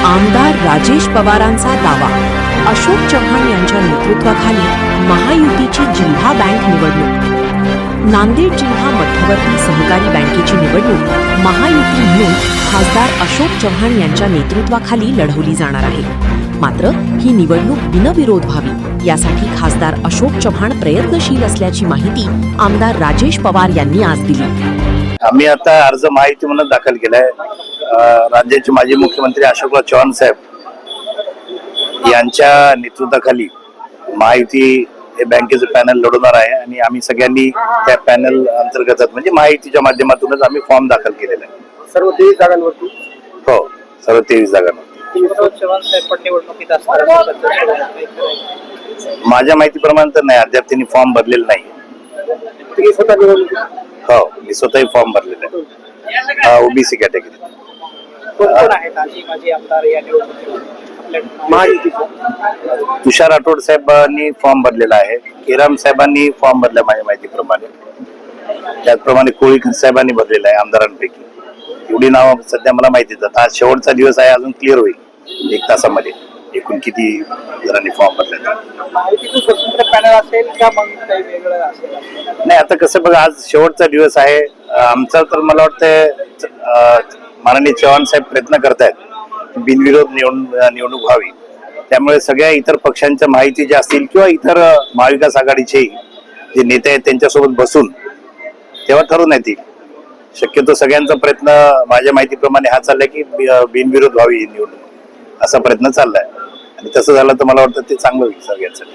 आमदार राजेश पवारांचा दावा, अशोक चव्हाण यांच्या नेतृत्वाखाली महायुतीची जिल्हा बँक निवडणूक। नांदेड जिल्हा मध्यवर्ती सहकारी बँकेची निवडणूक महायुती म्हणून खासदार अशोक चव्हाण यांच्या नेतृत्वाखाली लढवली जाणार आहे। मात्र ही निवडणूक बिनविरोध व्हावी यासाठी खासदार अशोक चव्हाण प्रयत्नशील असल्याची माहिती आमदार राजेश पवार यांनी आज दिली। आम्ही आता अर्ज माहिती म्हणून दाखल केलाय। राज्याचे माजी मुख्यमंत्री अशोकराव चव्हाण साहेब यांच्या नेतृत्वाखाली महायुती हे बँकेचं पॅनल लढवणार आहे आणि आम्ही सगळ्यांनी त्या पॅनल अंतर्गत म्हणजे महायुतीच्या माध्यमातूनच आम्ही फॉर्म दाखल केलेला आहे। सर्व 23 जागांवरती हो, सर्व 23 जागांवरती। चव्हाण साहेब पण निवडणुकीत असणार माझ्या माहितीप्रमाणे तर नाही, अद्याप त्यांनी फॉर्म भरलेला नाही। हो, मी स्वतःही फॉर्म भरलेला आहे ओबीसी कॅटेगरी। कोण आहेत माजी आमदार या निवडणुकीत? तुषार राठोड साहेबांनी फॉर्म भरलेला आहे, केराम साहेबांनी फॉर्म भरला माझ्या माहितीप्रमाणे, त्याचप्रमाणे कोळीकर साहेबांनी भरलेला आहे आमदारांपैकी। एवढी नावं सध्या मला माहिती आहेत। आज शेवटचा दिवस आहे, अजून क्लिअर होईल 1 तासामध्ये एकूण किती जणांनी फॉर्म भरले। महायुतीचं स्वतंत्र पॅनल असेल का मग काही वेगळं असेल? नाही, आता कसं बघा, आज शेवटचा दिवस आहे आमचा, तर मला वाटतं माननीय चव्हाण साहेब प्रयत्न करतायत बिनविरोध निवडणूक व्हावी। त्यामुळे सगळ्या इतर पक्षांच्या माहिती ज्या असतील किंवा इतर महाविकास आघाडीचे जे नेते आहेत त्यांच्यासोबत बसून तेव्हा ठरवून येतील। शक्यतो सगळ्यांचा प्रयत्न माझ्या माहितीप्रमाणे हा चाललाय की बिनविरोध व्हावी ही निवडणूक, असा प्रयत्न चाललाय आणि तसं झालं तर मला वाटतं ते चांगलं होईल सगळ्यांसाठी।